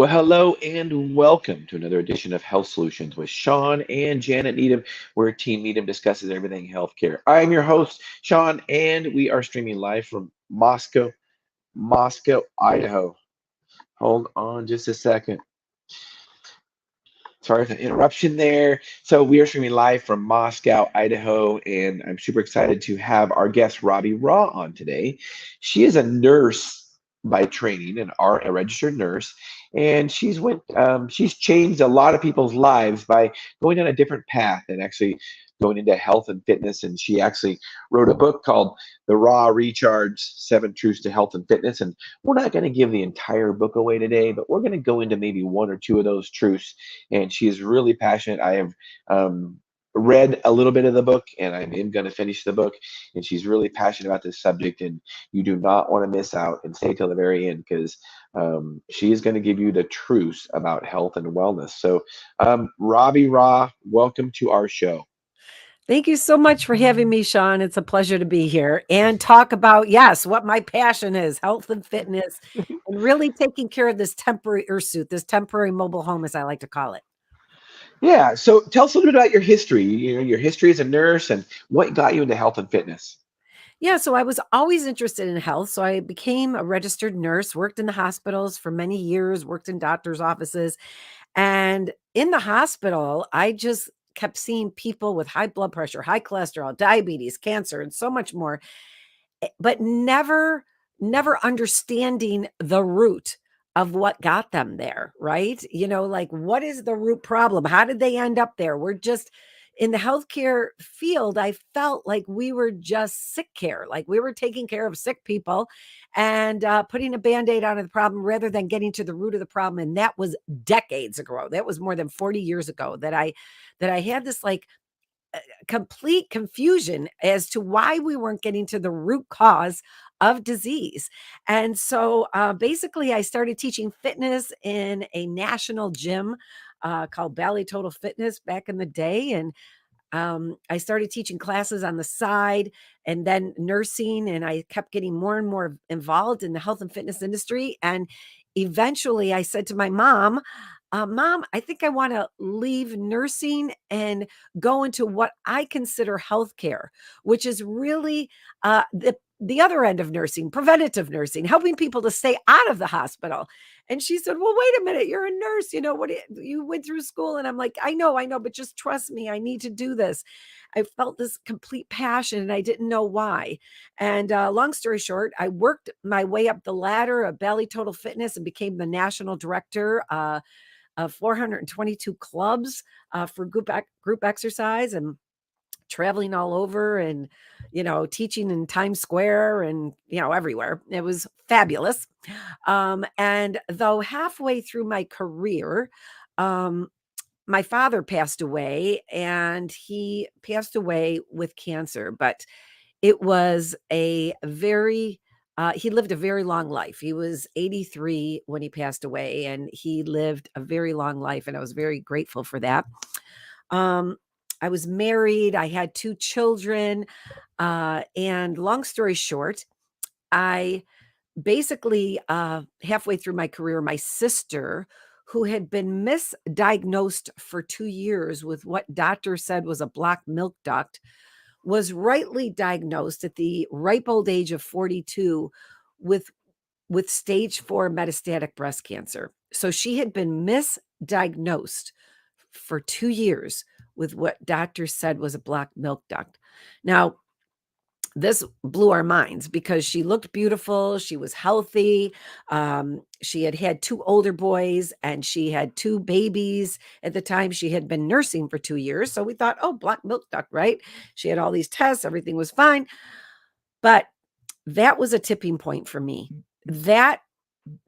Well, hello and welcome to another edition of Health Solutions with Sean and Janet Needham, where Team Needham discusses everything healthcare. I am your host, Sean, and we are streaming live from Moscow, Idaho. Hold on just a second. Sorry for the interruption there. So we are streaming live from Moscow, Idaho, and I'm super excited to have our guest Robbie Raugh on today. She is a nurse by training, a registered nurse, and she's changed a lot of people's lives by going on a different path and actually going into health and fitness. And she actually wrote a book called The Raw Recharge: 7 Truths to Health and Fitness. And we're not going to give the entire book away today, but we're going to go into maybe one or two of those truths, and she is really passionate. I have read a little bit of the book, and I am going to finish the book. And she's really passionate about this subject, and you do not want to miss out and stay till the very end because she is going to give you the truths about health and wellness. So, Robbie Raugh, welcome to our show. Thank you so much for having me, Sean. It's a pleasure to be here and talk about, yes, what my passion is, health and fitness, and really taking care of this temporary suit, this temporary mobile home, as I like to call it. Yeah. So, tell us a little bit about your history. Your history as a nurse and what got you into health and fitness. Yeah, so I was always interested in health. So I became a registered nurse, worked in the hospitals for many years, worked in doctors' offices. And in the hospital, I just kept seeing people with high blood pressure, high cholesterol, diabetes, cancer, and so much more, but never understanding the root of what got them there, right? Like, what is the root problem? How did they end up there? We're just in the healthcare field. I felt like we were just sick care, like we were taking care of sick people and putting a band-aid on the problem rather than getting to the root of the problem. And that was decades ago. That was more than 40 years ago that I had this like complete confusion as to why we weren't getting to the root cause of disease. And so basically, I started teaching fitness in a national gym called Bally Total Fitness back in the day. And I started teaching classes on the side and then nursing. And I kept getting more and more involved in the health and fitness industry. And eventually, I said to my mom, Mom, I think I want to leave nursing and go into what I consider healthcare, which is really the other end of nursing, preventative nursing, helping people to stay out of the hospital. And she said, "Well, wait a minute, you're a nurse. You went through school." And I'm like, I know, but just trust me, I need to do this. I felt this complete passion and I didn't know why. And long story short, I worked my way up the ladder of Bally Total Fitness and became the national director of 422 clubs for group exercise, and traveling all over and teaching in Times Square and everywhere. It was fabulous. And though halfway through my career, um, my father passed away, and he passed away with cancer, but it was a very he lived a very long life. He was 83 when he passed away, and he lived a very long life, and I was very grateful for that. Um, I was married. I had 2 children. And long story short, I basically, halfway through my career, my sister, who had been misdiagnosed for 2 years with what doctors said was a blocked milk duct, was rightly diagnosed at the ripe old age of 42 with stage 4 metastatic breast cancer. So she had been misdiagnosed for 2 years with what doctors said was a blocked milk duct. Now, this blew our minds because she looked beautiful. She was healthy. She had had 2 older boys and she had 2 babies at the time. She had been nursing for 2 years. So we thought, oh, blocked milk duct, right? She had all these tests. Everything was fine. But that was a tipping point for me. That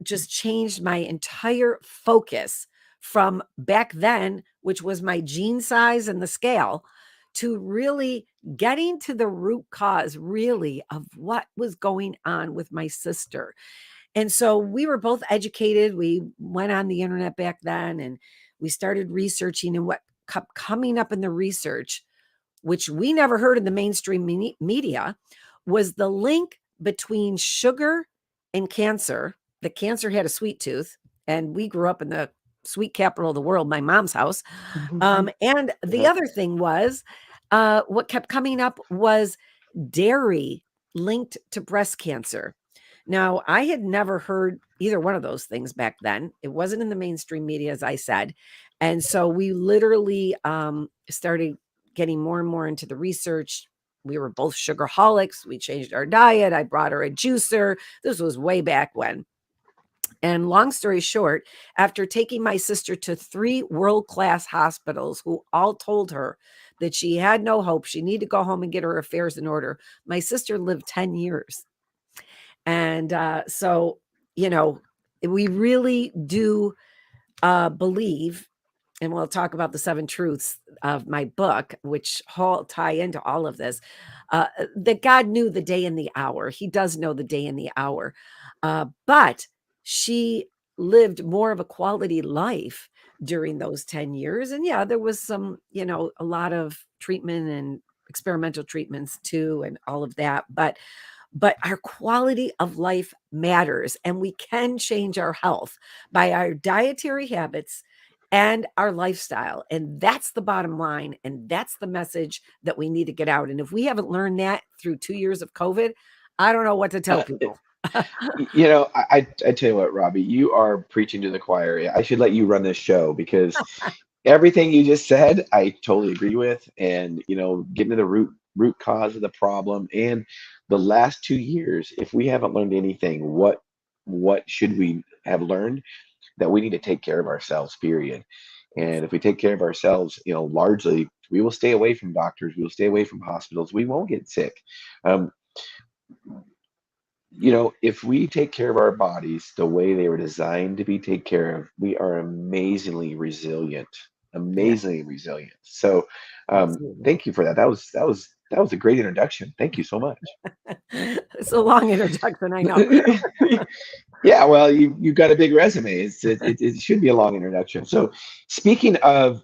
just changed my entire focus from back then, which was my gene size and the scale, to really getting to the root cause, really, of what was going on with my sister. And so we were both educated. We went on the internet back then and we started researching, and what kept coming up in the research, which we never heard in the mainstream media, was the link between sugar and cancer. The cancer had a sweet tooth, And we grew up in the sweet capital of the world, my mom's house. And the Yeah. other thing was, what kept coming up was dairy linked to breast cancer. Now, I had never heard either one of those things back then. It wasn't in the mainstream media, as I said. And so we literally started getting more and more into the research. We were both sugarholics. We changed our diet. I brought her a juicer. This was way back when. And long story short, after taking my sister to 3 world-class hospitals who all told her that she had no hope, she needed to go home and get her affairs in order, my sister lived 10 years. And so, you know, we really do believe, and we'll talk about the 7 truths of my book, which all tie into all of this, that God knew the day and the hour. He does know the day and the hour. But she lived more of a quality life during those 10 years. And yeah, there was some, a lot of treatment and experimental treatments too, and all of that. But our quality of life matters, and we can change our health by our dietary habits and our lifestyle. And that's the bottom line. And that's the message that we need to get out. And if we haven't learned that through 2 years of COVID, I don't know what to tell people. I tell you what, Robbie, you are preaching to the choir. I should let you run this show because everything you just said, I totally agree with. And getting to the root cause of the problem. And the last 2 years, if we haven't learned anything, what should we have learned? That we need to take care of ourselves, period. And if we take care of ourselves, largely we will stay away from doctors, we will stay away from hospitals, we won't get sick. Um, if we take care of our bodies the way they were designed to be taken care of, we are Yeah, amazingly resilient. So, absolutely. thank you for that. That was a great introduction. Thank you so much. It's a long introduction, I know. Yeah, well, you've got a big resume. It should be a long introduction. So, speaking of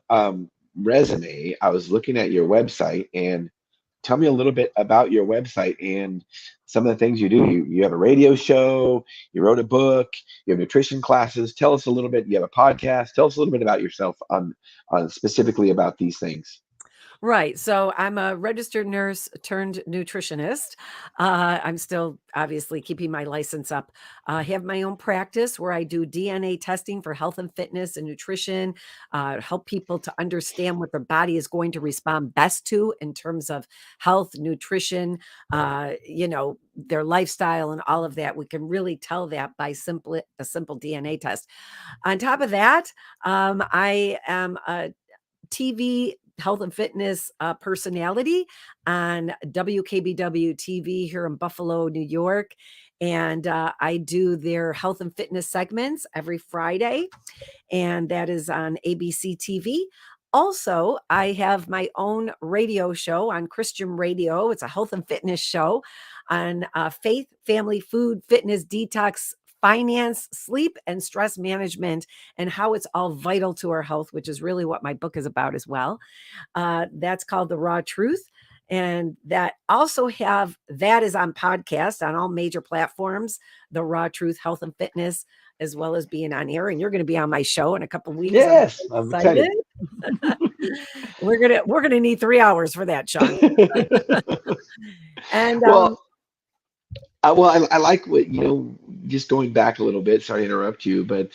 resume, I was looking at your website and tell me a little bit about your website and some of the things you do. You have a radio show, you wrote a book, you have nutrition classes. Tell us a little bit. You have a podcast. Tell us a little bit about yourself on specifically about these things. Right. So I'm a registered nurse turned nutritionist. I'm still obviously keeping my license up. I have my own practice where I do DNA testing for health and fitness and nutrition, help people to understand what their body is going to respond best to in terms of health, nutrition, their lifestyle and all of that. We can really tell that by a simple DNA test. On top of that, I am a TV health and fitness personality on WKBW TV here in Buffalo, New York. And I do their health and fitness segments every Friday, and that is on ABC TV. Also, I have my own radio show on Christian radio. It's a health and fitness show on faith, family, food, fitness, detox, finance, sleep, and stress management, and how it's all vital to our health, which is really what my book is about as well. That's called The Raw Truth. And that is on podcast on all major platforms, The Raw Truth Health and Fitness, as well as being on air. And you're going to be on my show in a couple of weeks. Yes, I'm I'm excited. excited. We're gonna need 3 hours for that, Sean. And Well, I like what just going back a little bit. Sorry to interrupt you, but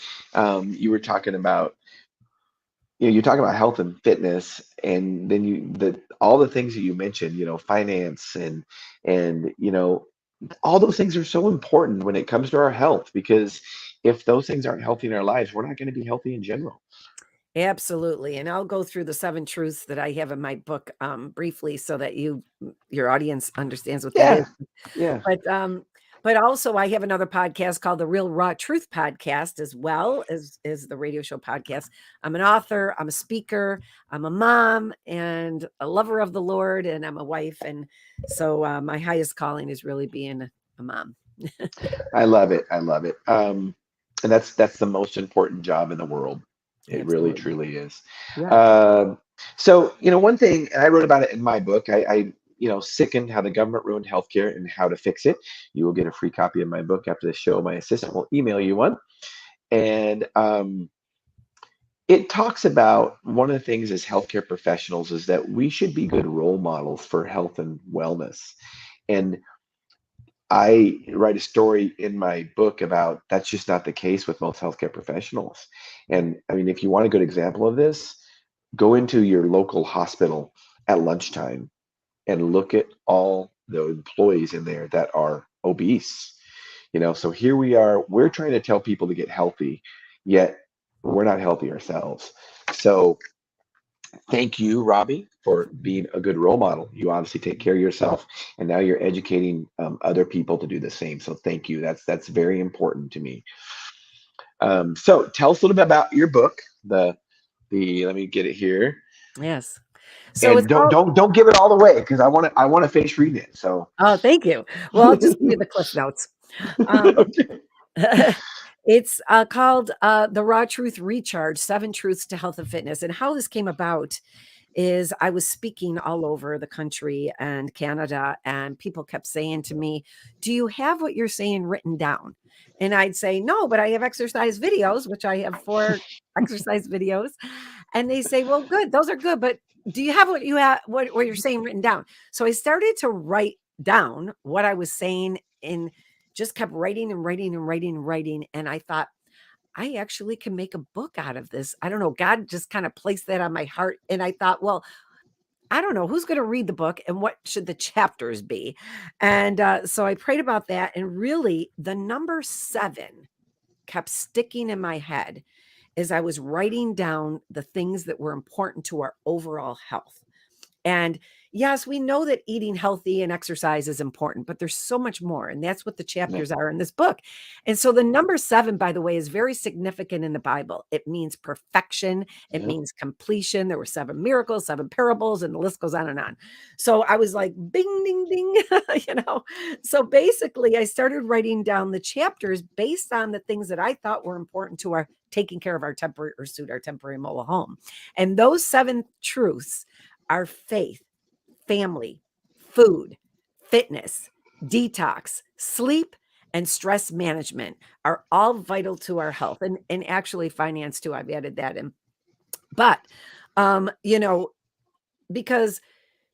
you were talking about you talk about health and fitness, and then all the things that you mentioned, finance and all those things are so important when it comes to our health because if those things aren't healthy in our lives, we're not going to be healthy in general. absolutely. And I'll go through the 7 truths that I have in my book briefly so that your audience understands what that is. Yeah, yeah. But also I have another podcast called the Real Raw Truth Podcast, as well as the radio show podcast. I'm an author, I'm a speaker, I'm a mom and a lover of the Lord, and I'm a wife. And so my highest calling is really being a mom. I love it. I love it. And that's the most important job in the world. It really Absolutely. truly is. Yeah. Um, so, one thing, and I wrote about it in my book. I sickened how the government ruined healthcare and how to fix it. You will get a free copy of my book after the show. My assistant will email you one. And it talks about one of the things as healthcare professionals is that we should be good role models for health and wellness. And I write a story in my book about that's just not the case with most healthcare professionals. And I mean, if you want a good example of this, go into your local hospital at lunchtime and look at all the employees in there that are obese. So here we are, we're trying to tell people to get healthy, yet we're not healthy ourselves. So thank you, Robbie, for being a good role model. You obviously take care of yourself, and now you're educating other people to do the same. So thank you. That's very important to me. So tell us a little bit about your book. The let me get it here, Yes. So and it's don't give it all away because I want to finish reading it. So oh, thank you. Well, I'll just give you the cliff notes. Um, okay. it's called The Raw Truth Recharge: 7 Truths to Health and Fitness. And how this came about is I was speaking all over the country and Canada, and people kept saying to me, "Do you have what you're saying written down?" And I'd say, "No, but I have exercise videos, which I have 4 exercise videos." And they say, "Well, good, those are good, but do you have what you're saying written down?" So I started to write down what I was saying and just kept writing and writing and writing and writing. And I thought, I actually can make a book out of this. I don't know. God just kind of placed that on my heart. And I thought, well, I don't know who's going to read the book and what should the chapters be. And so I prayed about that. And really, the number 7 kept sticking in my head as I was writing down the things that were important to our overall health. And yes, we know that eating healthy and exercise is important, but there's so much more. And that's what the Yeah. chapters are in this book. And so the number 7, by the way, is very significant in the Bible. It means perfection, it Yeah. means completion. There were 7 miracles, 7 parables, and the list goes on and on. So I was like, bing, ding, ding, you know. So basically, I started writing down the chapters based on the things that I thought were important to our taking care of our temporary our temporary mobile home. And those 7 truths our faith, family, food, fitness, detox, sleep, and stress management are all vital to our health and actually finance too. I've added that in. But, you know, because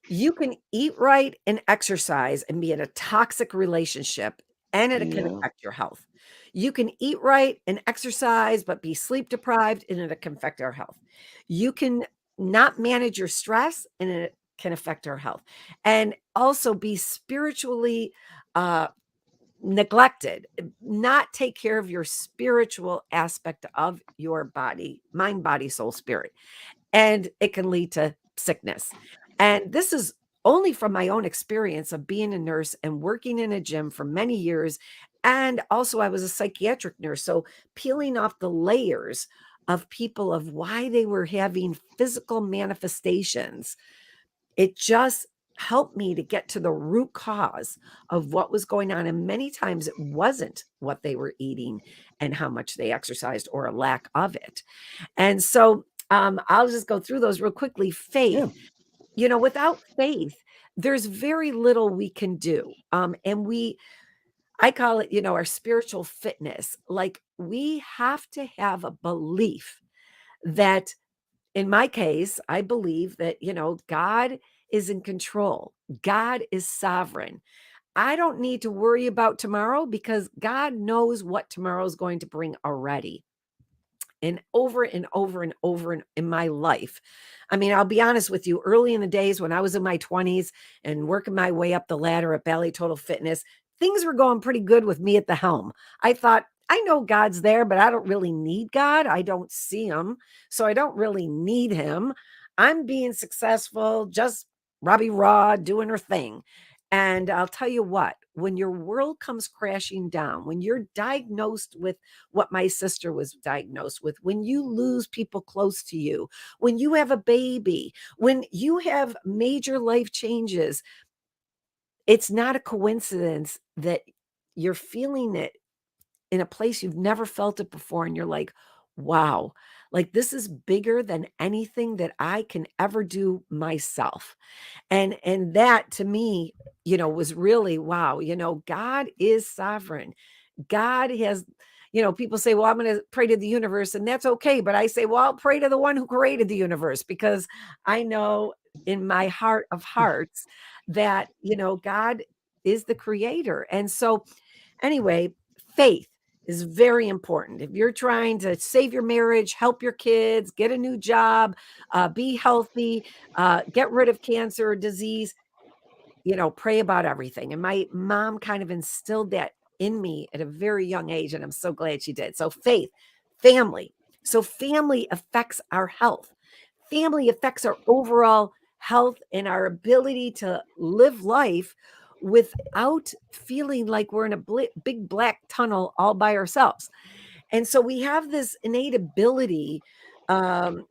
you can eat right and exercise and be in a toxic relationship and it can Yeah. affect your health. You can eat right and exercise, but be sleep deprived and it can affect our health. You can not manage your stress and it can affect our health. And also be spiritually uh, neglected, not take care of your spiritual aspect of your body, mind, body, soul, spirit and it can lead to sickness. And this is only from my own experience of being a nurse and working in a gym for many years. And also, I was a psychiatric nurse. So, peeling off the layers of people of why they were having physical manifestations, it just helped me to get to the root cause of what was going on. And many times it wasn't what they were eating and how much they exercised or a lack of it. And so I'll just go through those real quickly. Yeah. Faith, without faith, there's very little we can do. I call it, our spiritual fitness. Like we have to have a belief that, in my case, I believe that, God is in control, God is sovereign. I don't need to worry about tomorrow because God knows what tomorrow is going to bring already and over and over and over in my life. I mean, I'll be honest with you, early in the days when I was in my 20s and working my way up the ladder at Bally Total Fitness, things were going pretty good with me at the helm. I thought, I know God's there, but I don't really need God. I don't see him. So I don't really need him. I'm being successful, just Robbie Raugh doing her thing. And I'll tell you what, when your world comes crashing down, when you're diagnosed with what my sister was diagnosed with, when you lose people close to you, when you have a baby, when you have major life changes, it's not a coincidence that you're feeling it in a place you've never felt it before. And you're like, wow, like this is bigger than anything that I can ever do myself. And that to me, was really wow. God is sovereign. God has, people say, well, I'm going to pray to the universe, and that's okay. But I say, well, I'll pray to the one who created the universe, because I know in my heart of hearts that, God is the creator. And so anyway, faith is very important. If you're trying to save your marriage, help your kids, get a new job, be healthy, get rid of cancer or disease, pray about everything. And my mom kind of instilled that in me at a very young age, and I'm so glad she did. So faith, family. So family affects our health. Family affects our overall health and our ability to live life without feeling like we're in a big black tunnel all by ourselves. And so we have this innate ability and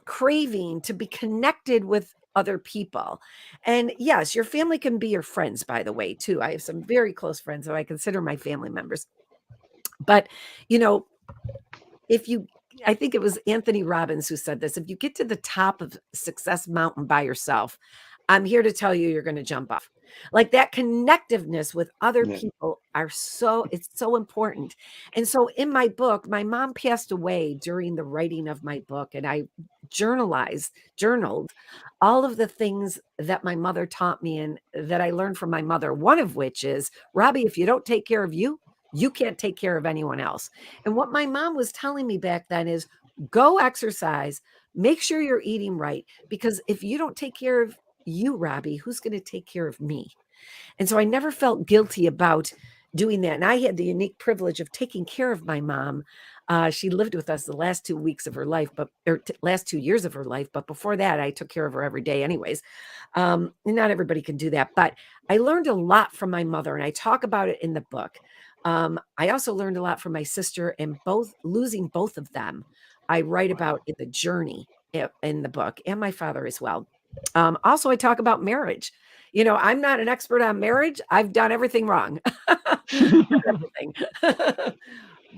craving to be connected with other people. And yes, your family can be your friends, by the way, too. I have some very close friends who I consider my family members. But, I think it was Anthony Robbins who said this, if you get to the top of Success Mountain by yourself, I'm here to tell you, you're going to jump off. Like that connectiveness with other people it's so important. And so in my book, my mom passed away during the writing of my book, and I journaled all of the things that my mother taught me and that I learned from my mother. One of which is, Robbie, if you don't take care of you, you can't take care of anyone else. And what my mom was telling me back then is, go exercise, make sure you're eating right, because if you don't take care of you, Robbie, who's going to take care of me? And so I never felt guilty about doing that. And I had the unique privilege of taking care of my mom. She lived with us the last 2 weeks of her life, last 2 years of her life. But before that, I took care of her every day anyways. Not everybody can do that, but I learned a lot from my mother, and I talk about it in the book. I also learned a lot from my sister, and losing both of them, I write about in the journey in the book, and my father as well. Also, I talk about marriage. I'm not an expert on marriage. I've done everything wrong. Everything.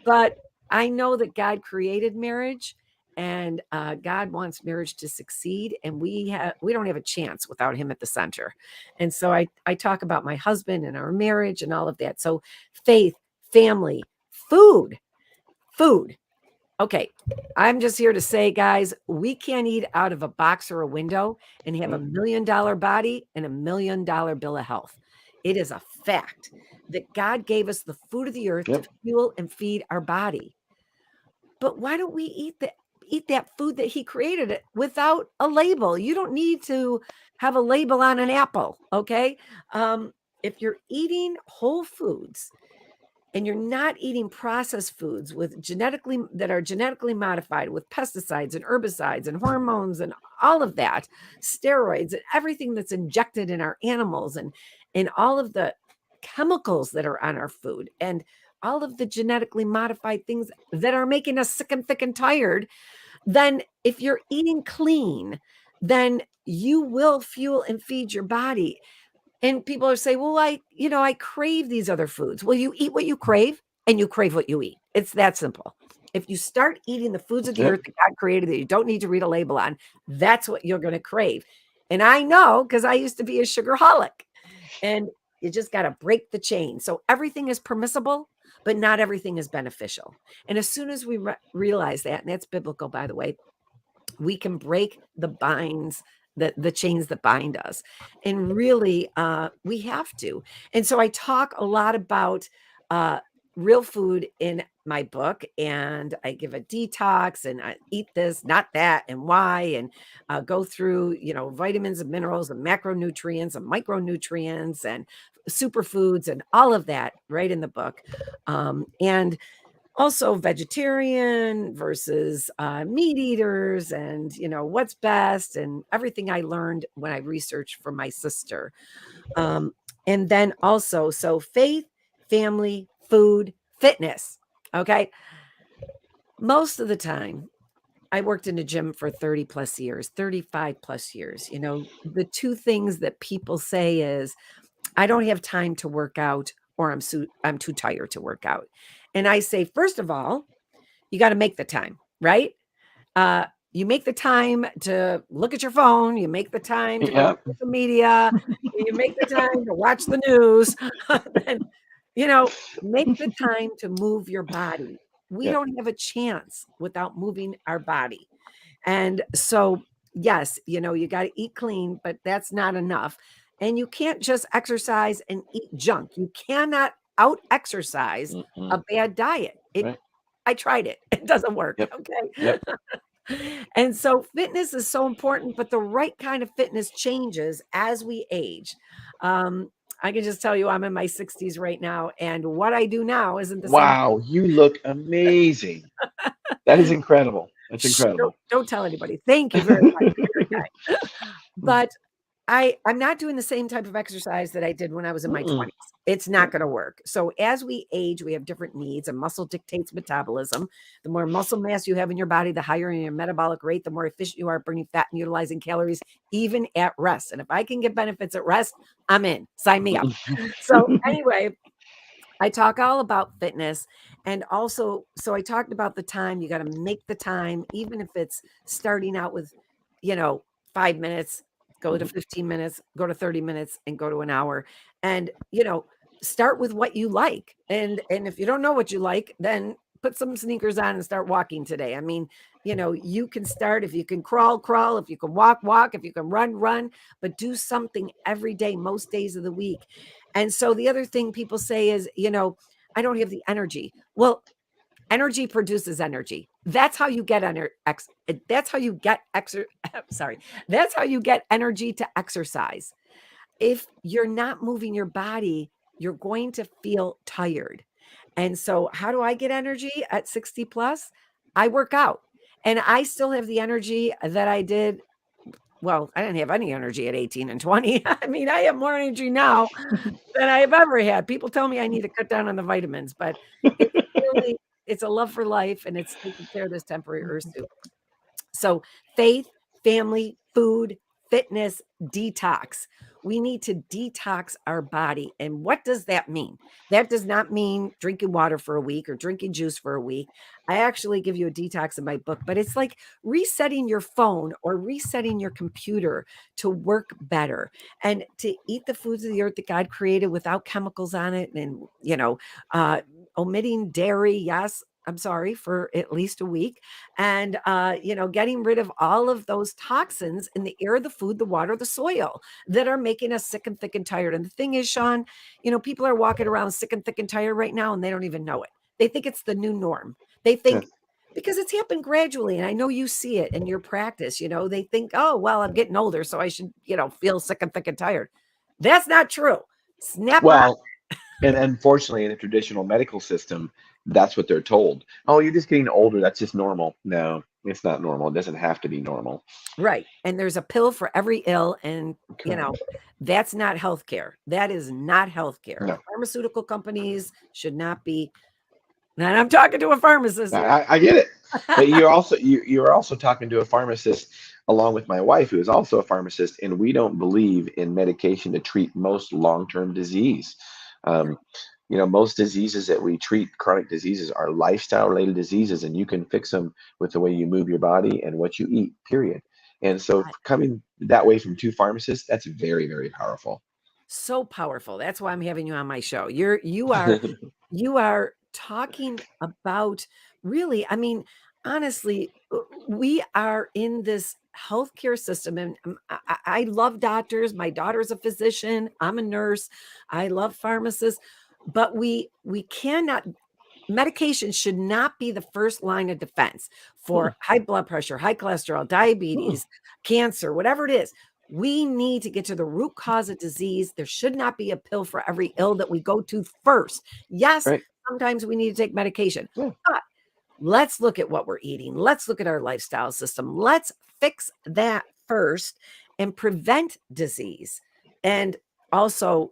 But I know that God created marriage, and God wants marriage to succeed, and we don't have a chance without him at the center. And so I talk about my husband and our marriage and all of that. So faith, family, food. Okay, I'm just here to say, guys, we can't eat out of a box or a window and have $1 million body and $1 million bill of health. It is a fact that God gave us the food of the earth to fuel and feed our body. But why don't we eat that food that he created without a label? You don't need to have a label on an apple, okay? If you're eating whole foods, and you're not eating processed foods that are genetically modified with pesticides and herbicides and hormones and all of that, steroids and everything that's injected in our animals, and all of the chemicals that are on our food, and all of the genetically modified things that are making us sick and thick and tired, then if you're eating clean, then you will fuel and feed your body. And people are saying, well, I crave these other foods. Well, you eat what you crave, and you crave what you eat. It's that simple. If you start eating the foods of the earth that God created that you don't need to read a label on, that's what you're going to crave. And I know, because I used to be a sugarholic, and you just got to break the chain. So everything is permissible, but not everything is beneficial. And as soon as we realize that, and that's biblical, by the way, we can break the binds, the chains that bind us. And really, we have to. And so I talk a lot about real food in my book, and I give a detox, and I eat this, not that, and why, and go through, vitamins and minerals and macronutrients and micronutrients and superfoods and all of that right in the book. And also vegetarian versus meat eaters, and what's best, and everything I learned when I researched for my sister. And then also, so faith, family, food, fitness. Okay. Most of the time, I worked in a gym for 30 plus years, 35 plus years. The two things that people say is, I don't have time to work out, or I'm too tired to work out. And I say, first of all, you got to make the time, right? You make the time to look at your phone. You make the time to go to social media. You make the time to watch the news. Make the time to move your body. We Yeah. don't have a chance without moving our body. And so, yes, you got to eat clean, but that's not enough. And you can't just exercise and eat junk. You cannot out exercise Mm-mm. a bad diet. Right. I tried it. It doesn't work. Yep. Okay. Yep. And so fitness is so important, but the right kind of fitness changes as we age. Um, I can just tell you I'm in my 60s right now, and what I do now isn't the same. Wow, you look amazing. That is incredible. That's Shh, don't, incredible. don't tell anybody. Thank you very much. You're very kind. But I'm not doing the same type of exercise that I did when I was in my Mm-mm. 20s. It's not Yep. going to work. So as we age, we have different needs, and muscle dictates metabolism. The more muscle mass you have in your body, the higher your metabolic rate, the more efficient you are at burning fat and utilizing calories, even at rest. And if I can get benefits at rest, I'm in. Sign me up. So anyway, I talk all about fitness, and also, so I talked about the time. You got to make the time, even if it's starting out with, you know, 5 minutes, go to 15 minutes, go to 30 minutes, and go to an hour. And, start with what you like. And if you don't know what you like, then put some sneakers on and start walking today. I mean, you can start, if you can crawl, crawl, if you can walk, walk, if you can run, run, but do something every day, most days of the week. And so the other thing people say is, I don't have the energy. Well, energy produces energy. That's how you get that's how you get sorry. That's how you get energy to exercise. If you're not moving your body, you're going to feel tired. And so how do I get energy at 60 plus? I work out. And I still have the energy that I did. Well, I didn't have any energy at 18 and 20. I mean, I have more energy now than I have ever had. People tell me I need to cut down on the vitamins, but it's really, it's a love for life, and it's taking care of this temporary earth suit. So faith, family, food, fitness, detox. We need to detox our body. And what does that mean? That does not mean drinking water for a week or drinking juice for a week. I actually give you a detox in my book, but it's like resetting your phone or resetting your computer to work better and to eat the foods of the earth that God created without chemicals on it, and, uh, omitting dairy. Yes, I'm sorry, for at least a week, and getting rid of all of those toxins in the air, the food, the water, the soil that are making us sick and thick and tired. And the thing is, Sean, people are walking around sick and thick and tired right now, and they don't even know it. They think it's the new norm. They think, Yes. because it's happened gradually, and I know you see it in your practice, they think, oh, well, I'm getting older, so I should, feel sick and thick and tired. That's not true. Snap out. Well, and unfortunately, in the traditional medical system, that's what they're told. Oh, you're just getting older. That's just normal. No, it's not normal. It doesn't have to be normal. Right. And there's a pill for every ill. And, Correct. that's not healthcare. That is not healthcare. No, Pharmaceutical companies should not be. And I'm talking to a pharmacist here. I get it. But you're also talking to a pharmacist along with my wife, who is also a pharmacist, and we don't believe in medication to treat most long-term disease. Um, most diseases that we treat, chronic diseases, are lifestyle-related diseases, and you can fix them with the way you move your body and what you eat, period. And so coming that way from two pharmacists, that's very, very powerful. So powerful. That's why I'm having you on my show. You are talking about, really, I mean, honestly, we are in this healthcare system, and I love doctors. My daughter's a physician. I'm a nurse. I love pharmacists, but we cannot. Medication should not be the first line of defense Hmm, for high blood pressure, high cholesterol, hmm, diabetes, cancer, whatever it is. We need to get to the root cause of disease. There should not be a pill for every ill that we go to first. Yes, right. sometimes we need to take medication, Yeah. but let's look at what we're eating. Let's look at our lifestyle system. Let's fix that first and prevent disease. And also,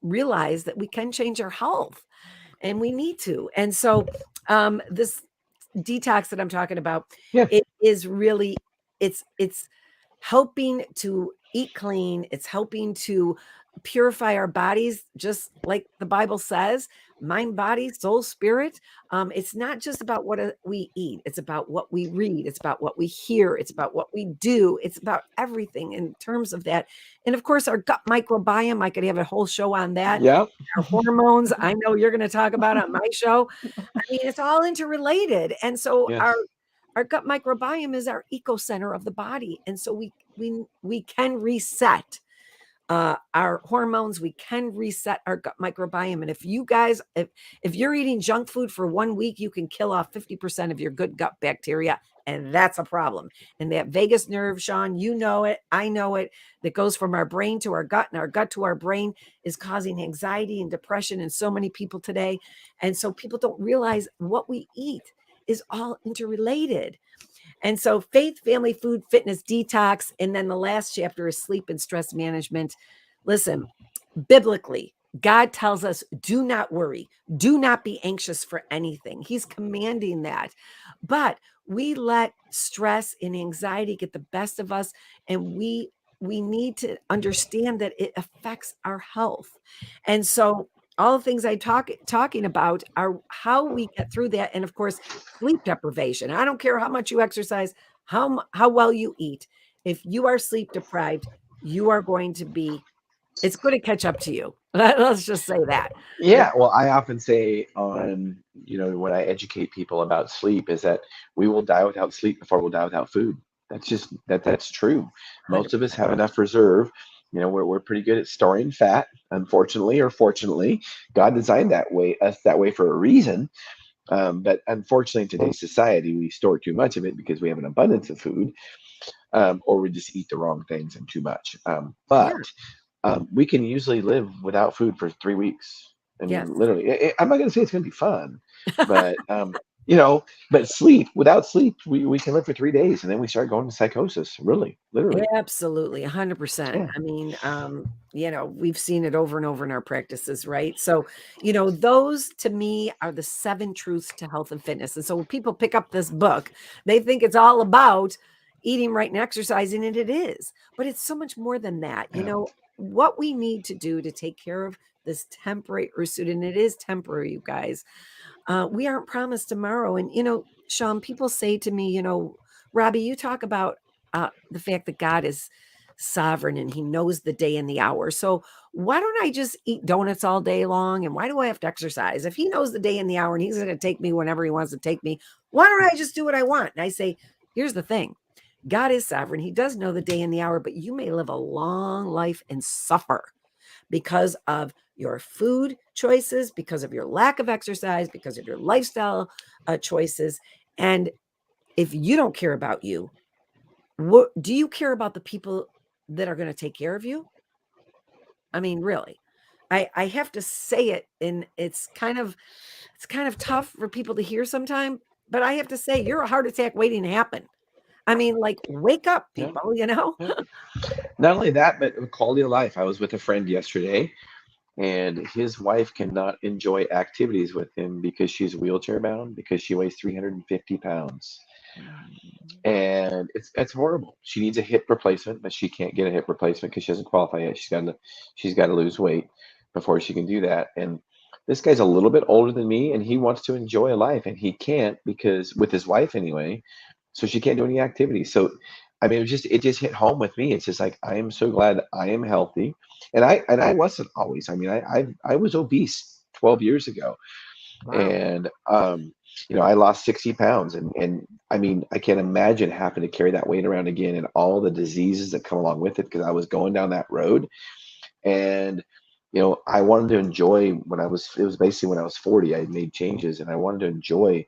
realize that we can change our health, and we need to. And so, this detox that I'm talking about, Yeah. it is really, it's helping to eat clean. It's helping to purify our bodies, just like the Bible says, mind, body, soul, spirit. It's not just about what we eat. It's about what we read. It's about what we hear. It's about what we do. It's about everything in terms of that. And of course, our gut microbiome, I could have a whole show on that. Yeah. Our hormones, I know you're going to talk about on my show. I mean, it's all interrelated. And so Yes. our gut microbiome is our eco center of the body. And so we can reset our hormones. We can reset our gut microbiome. And if you guys, if you're eating junk food for 1 week, you can kill off 50% of your good gut bacteria. And that's a problem. And that vagus nerve, Sean, you know it. I know it. That goes from our brain to our gut, and our gut to our brain is causing anxiety and depression in so many people today. And so people don't realize what we eat is all interrelated. And so faith, family, food, fitness, detox. And then the last chapter is sleep and stress management. Listen, biblically, God tells us, do not worry, do not be anxious for anything. He's commanding that. But we let stress and anxiety get the best of us, and we need to understand that it affects our health. And so all the things I talking about are how we get through that. And of course, sleep deprivation. I don't care how much you exercise, how well you eat. If you are sleep deprived, you are going to be, it's going to catch up to you. Let's just say that. Yeah, well, I often say when I educate people about sleep is that we will die without sleep before we'll die without food. That's true. Most of us 100%. have enough reserve. We're pretty good at storing fat, unfortunately or fortunately. God designed us that way for a reason. But unfortunately, in today's society, we store too much of it because we have an abundance of food, or we just eat the wrong things and too much. Yeah. But we can usually live without food for 3 weeks. I Yes. mean, literally, I'm not going to say it's going to be fun, but but without sleep, we can live for 3 days and then we start going to psychosis. Really, literally. Absolutely, 100%. Yeah. I mean, we've seen it over and over in our practices, right? So, those to me are the 7 truths to health and fitness. And so when people pick up this book, they think it's all about eating right and exercising, and it is. But it's so much more than that. Yeah. What we need to do to take care of this temporary pursuit, and it is temporary, you guys. We aren't promised tomorrow. And, Sean, people say to me, Robbie, you talk about the fact that God is sovereign and he knows the day and the hour. So why don't I just eat donuts all day long? And why do I have to exercise? If he knows the day and the hour and he's going to take me whenever he wants to take me, why don't I just do what I want? And I say, here's the thing. God is sovereign. He does know the day and the hour, but you may live a long life and suffer because of your food choices, because of your lack of exercise, because of your lifestyle choices. And if you don't care about you, what do you care about the people that are going to take care of you? I mean, really, I have to say it, and it's kind of tough for people to hear sometimes. But I have to say, you're a heart attack waiting to happen. I mean, like, wake up, Yeah. people. Yeah. Not only that, but quality of life. I was with a friend yesterday, and his wife cannot enjoy activities with him because she's wheelchair bound because she weighs 350 pounds. And it's horrible. She needs a hip replacement, but she can't get a hip replacement because she doesn't qualify yet. She's got to lose weight before she can do that. And this guy's a little bit older than me, and he wants to enjoy life, and he can't because with his wife anyway. So she can't do any activities. So I mean, it just hit home with me. It's just like I am so glad I am healthy, and I wasn't always. I mean, I was obese 12 years ago, Wow. and I lost 60 pounds, and I mean, I can't imagine having to carry that weight around again and all the diseases that come along with it because I was going down that road. And I wanted to enjoy it was basically when I was 40, I had made changes and I wanted to enjoy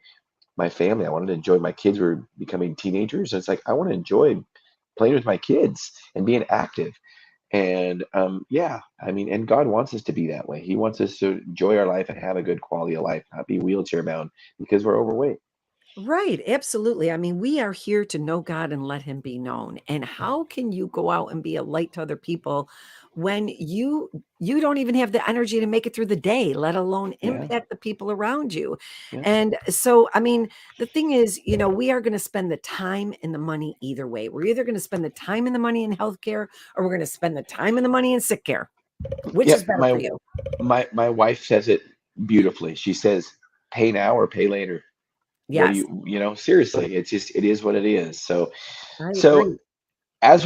my family. I wanted to enjoy my kids were becoming teenagers. And it's like I want to enjoy playing with my kids and being active. And yeah, I mean, and God wants us to be that way. He wants us to enjoy our life and have a good quality of life, not be wheelchair bound because we're overweight. Right, absolutely. I mean, we are here to know God and let him be known. And how can you go out and be a light to other people when you don't even have the energy to make it through the day, let alone Yeah, impact the people around you? yeah, And so, I mean, the thing is, we are going to spend the time and the money either way. We're either going to spend the time and the money in healthcare, or we're going to spend the time and the money in sick care. Which is yep. better for you? My wife says it beautifully. She says, "Pay now or pay later." What do Yes, seriously, it's just it is what it is. So I so agree. as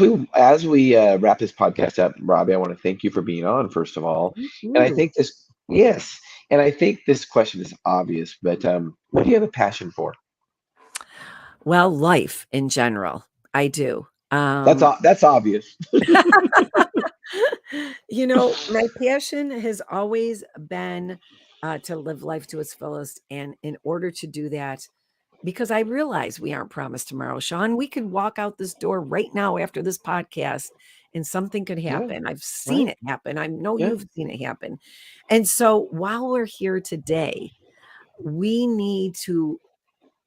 we wrap this podcast up, Robbie, I want to thank you for being on first of all. Thank And I you. think this yes, and I think this question is obvious, but what do you have a passion for? Well, life in general, I do. That's obvious. My passion has always been to live life to its fullest. And in order to do that, because I realize we aren't promised tomorrow, Sean, we could walk out this door right now after this podcast and something could Yeah, happen. I've seen right. it happen. I know Yeah. you've seen it happen. And so while we're here today, we need to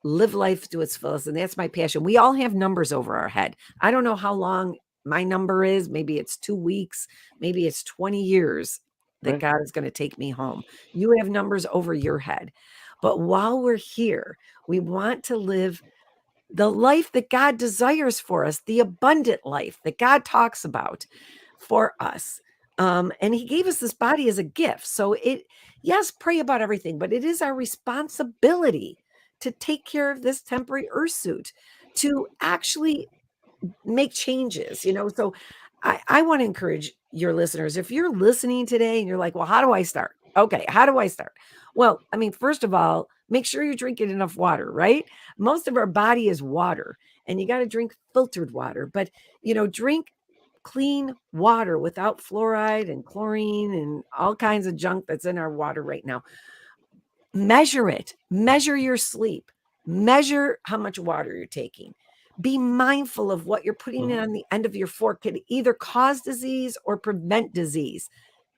live life to its fullest. And that's my passion. We all have numbers over our head. I don't know how long my number is. Maybe it's 2 weeks, maybe it's 20 years that Right. God is going to take me home. You have numbers over your head. But while we're here, we want to live the life that God desires for us, the abundant life that God talks about for us. And he gave us this body as a gift. So yes, pray about everything, but it is our responsibility to take care of this temporary earth suit, to actually make changes, So I want to encourage your listeners. If you're listening today and you're like, well, how do I start? Okay, how do I start? Well, I mean, first of all, make sure you're drinking enough water, right? Most of our body is water, and you got to drink filtered water, but drink clean water without fluoride and chlorine and all kinds of junk that's in our water right now. Measure it, measure your sleep, measure how much water you're taking. Be mindful of what you're putting in Mhm. on the end of your fork could either cause disease or prevent disease.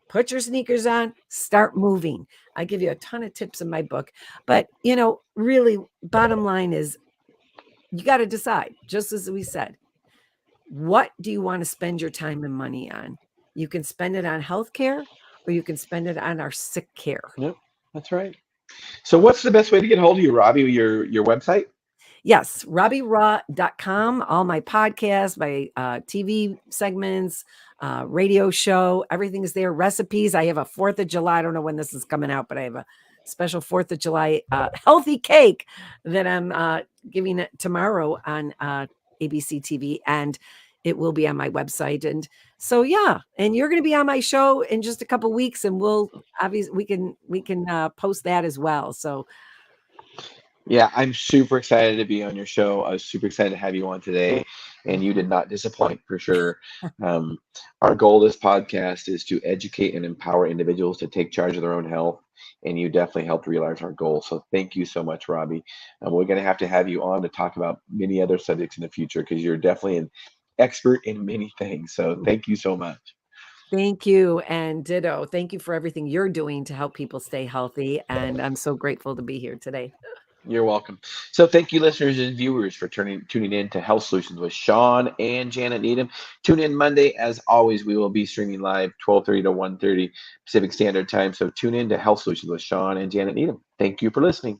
Put your sneakers on, start moving. I give you a ton of tips in my book, but really, bottom line is you got to decide, just as we said, what do you want to spend your time and money on? You can spend it on healthcare, or you can spend it on our sick care. Yep, that's right. So what's the best way to get a hold of you, Robbie? Your website? Yes, RobbieRaugh.com. All my podcasts, my TV segments, radio show, everything is there. Recipes. I have a 4th of July. I don't know when this is coming out, but I have a special 4th of July healthy cake that I'm giving it tomorrow on ABC TV. And it will be on my website. And so, yeah. And you're going to be on my show in just a couple weeks, and we'll obviously we can post that as well. So, Yeah, I'm super excited to be on your show. I was super excited to have you on today, and you did not disappoint for sure. Um, our goal of this podcast is to educate and empower individuals to take charge of their own health, and you definitely helped realize our goal. So thank you so much, Robbie. We're going to have you on to talk about many other subjects in the future because you're definitely an expert in many things. So thank you so much. thank you, and ditto. Thank you for everything you're doing to help people stay healthy, and I'm so grateful to be here today. You're welcome. So thank you, listeners and viewers, for tuning in to Health Solutions with Sean and Janet Needham. Tune in Monday. As always, we will be streaming live 12:30 to 1:30 Pacific Standard Time. So tune in to Health Solutions with Sean and Janet Needham. Thank you for listening.